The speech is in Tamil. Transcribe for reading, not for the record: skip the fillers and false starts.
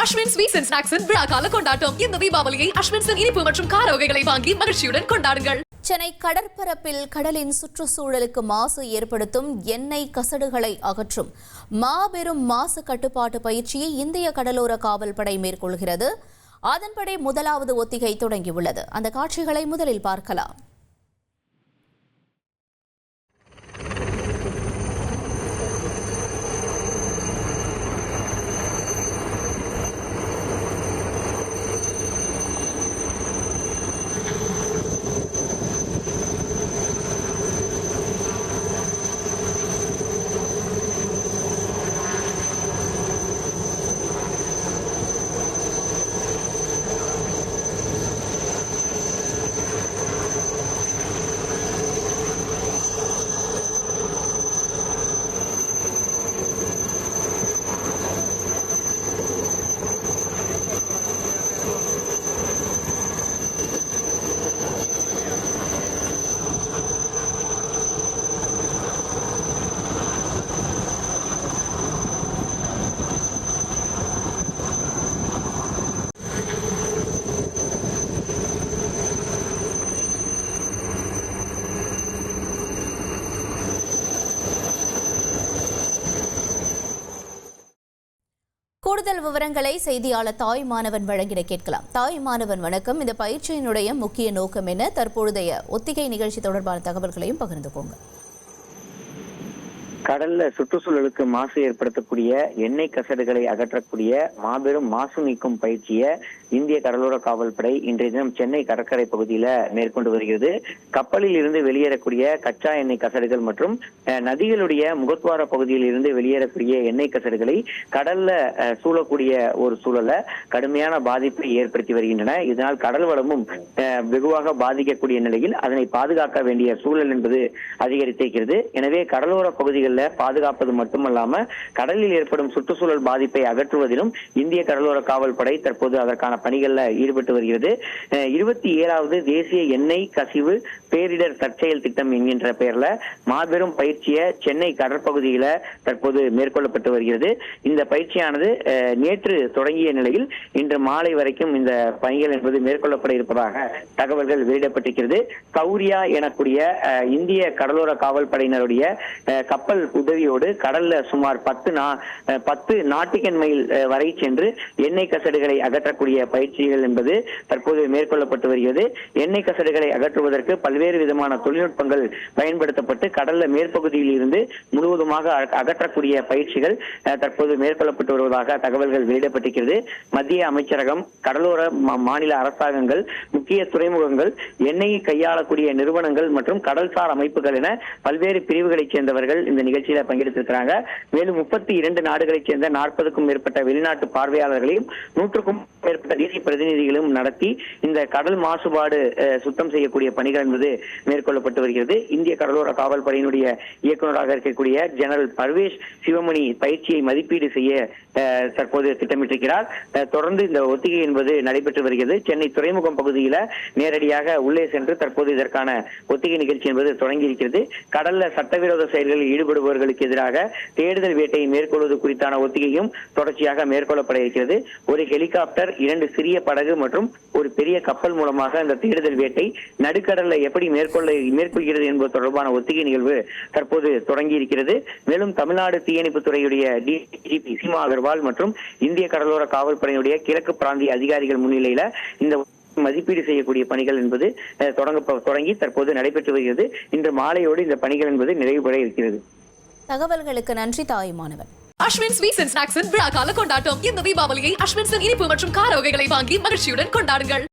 அஸ்வின் ஸ்வீட்ஸ் அண்ட் ஸ்நாக்ஸின் விழாக்கால கொண்டாட்டம். இந்த தீபாவளியை அஸ்வின்ஸின் இனிப்பு மற்றும் கார வகைகளை வாங்கி மகிழ்ச்சியுடன் கொண்டாடுங்கள். சென்னை கடற்பரப்பில் கடலின் சுற்றுச்சூழலுக்கு மாசு ஏற்படுத்தும் எண்ணெய் கசடுகளை அகற்றும் மாபெரும் மாசு கட்டுப்பாட்டு பயிற்சியை இந்திய கடலோர காவல்படை மேற்கொள்கிறது. அதன்படி முதலாவது ஒத்திகை தொடங்கியுள்ளது. அந்த காட்சிகளை முதலில் பார்க்கலாம். கூடுதல் விவரங்களை செய்தியாளர் தாய் மாணவன் வழங்கிட கேட்கலாம். தாய் மாணவன் வணக்கம். இந்த பயிற்சியினுடைய முக்கிய நோக்கம் என்ன? தற்பொழுதைய ஒத்திகை நிகழ்ச்சி தொடர்பான தகவல்களையும் பகிர்ந்துக்கோங்க. கடல்ல சுற்றுச்சூழலுக்கு மாசு ஏற்படுத்தக்கூடிய எண்ணெய் கசடுகளை அகற்றக்கூடிய மாபெரும் மாசு நீக்கும் பயிற்சியை இந்திய கடலோர காவல்படை இன்றைய தினம் சென்னை கடற்கரை பகுதியில மேற்கொண்டு வருகிறது. கப்பலில் இருந்து வெளியேறக்கூடிய கச்சா எண்ணெய் கசடுகள் மற்றும் நதிகளுடைய முகத்வார பகுதியில் இருந்து வெளியேறக்கூடிய எண்ணெய் கசடுகளை கடல்ல சூழக்கூடிய ஒரு சூழலை கடுமையான பாதிப்பை ஏற்படுத்தி வருகின்றன. இதனால் கடல் வளமும் வெகுவாக பாதிக்கக்கூடிய நிலையில் அதனை பாதுகாக்க வேண்டிய சூழல் என்பது அதிகரித்திருக்கிறது. எனவே கடலோர பகுதிகளில் பாதுகாப்பது மட்டுமல்லாம கடலில் ஏற்படும் சுற்றுச்சூழல் பாதிப்பை அகற்றுவதிலும் இந்திய கடலோர காவல்படை தற்போது அதற்கான பணிகள்ல ஈடுபட்டு வருகிறது. 27வது தேசிய எண்ணெய் கசிவு பேரிடர் தற்செயல் திட்டம் என்கின்ற பெயர்ல மாபெரும் பயிற்சியை சென்னை கடற்பகுதியில தற்போது மேற்கொள்ளப்பட்டு வருகிறது. இந்த பயிற்சியானது நேற்று தொடங்கிய நிலையில் இன்று மாலை வரைக்கும் இந்த பணிகள் என்பது மேற்கொள்ளப்பட இருப்பதாக தகவல்கள் வெளியிடப்பட்டிருக்கிறது. கௌரியா எனக்கூடிய இந்திய கடலோர காவல்படையினருடைய கப்பல் உதவியோடு கடல்ல சுமார் 10 நாட்டிகன் மைல் வரை சென்று எண்ணெய் கசடுகளை அகற்றக்கூடிய பயிற்சிகள் என்பது தற்போது மேற்கொள்ளப்பட்டு வருகிறது. எண்ணெய் கசடுகளை அகற்றுவதற்கு பல்வேறு விதமான தொழில்நுட்பங்கள் பயன்படுத்தப்பட்டு கடல்ல மேற்பகுதியில் இருந்து முழுவதுமாக அகற்றக்கூடிய பயிற்சிகள் தற்போது மேற்கொள்ளப்பட்டு வருவதாக தகவல்கள் வெளியிடப்பட்டிருக்கிறது. மத்திய அமைச்சரகம், கடலோர மாநில அரசாங்கங்கள், முக்கிய துறைமுகங்கள், எண்ணெயை கையாளக்கூடிய நிறுவனங்கள் மற்றும் கடல்சார் அமைப்புகள் என பல்வேறு பிரிவுகளைச் சேர்ந்தவர்கள் இந்த நிகழ்ச்சியில பங்கெடுத்திருக்கிறாங்க. மேலும் 32 நாடுகளைச் சேர்ந்த 40க்கும் மேற்பட்ட வெளிநாட்டு பார்வையாளர்களையும் 100க்கும் மேற்பட்ட தேசிய பிரதிநிதிகளும் நடத்தி இந்த கடல் மாசுபாடு சுத்தம் செய்யக்கூடிய பணிகள் என்பது மேற்கொள்ளப்பட்டு வருகிறது. இந்திய கடலோர காவல்படையினுடைய இயக்குநராக இருக்கக்கூடிய ஜெனரல் பர்வேஷ் சிவமணி பயிற்சியை மதிப்பீடு செய்ய தற்போது திட்டமிட்டிருக்கிறார். தொடர்ந்து இந்த ஒத்திகை என்பது நடைபெற்று வருகிறது. சென்னை துறைமுகம் பகுதியில நேரடியாக உள்ளே சென்று தற்போது இதற்கான ஒத்திகை நிகழ்ச்சி என்பது தொடங்கி இருக்கிறது. கடல்ல சட்டவிரோத செயல்களில் ஈடுபடுபவர்களுக்கு எதிராக தேடுதல் வேட்டையை மேற்கொள்வது குறித்தான ஒத்திகையும் தொடர்ச்சியாக மேற்கொள்ளப்பட இருக்கிறது. ஒரு ஹெலிகாப்டர், 2 சிறிய படகு மற்றும் ஒரு பெரிய கப்பல் மூலமாக இந்த தேடுதல் வேட்டை நடுக்கடல்ல எப்படி மேற்கொள்கிறது என்பது தொடர்பான ஒத்திகை நிகழ்வு தற்போது தொடங்கி இருக்கிறது. மேலும் தமிழ்நாடு தீயணைப்பு துறையுடைய டிஜிபி சீமா அகர்வால் மற்றும் இந்திய கடலோர காவல்படையினுடைய கிழக்கு பிராந்திய அதிகாரிகள் முன்னிலையில இந்த மதிப்பீடு செய்யக்கூடிய பணிகள் என்பது தொடங்கி தற்போது நடைபெற்று வருகிறது. இன்று மாலையோடு இந்த பணிகள் என்பது நிறைவு பெற இருக்கிறது. தகவல்களுக்கு நன்றி தாய் மாணவன். அஸ்வின் ஸ்வீட்ஸ் அண்ட் ஸ்நாக்ஸின் விழாக்கால கொண்டாட்டம். இந்த தீபாவளியை அஸ்வின்ஸின் இனிப்பு மற்றும் கார வகைகளை வாங்கி மகிழ்ச்சியுடன் கொண்டாடுங்கள்.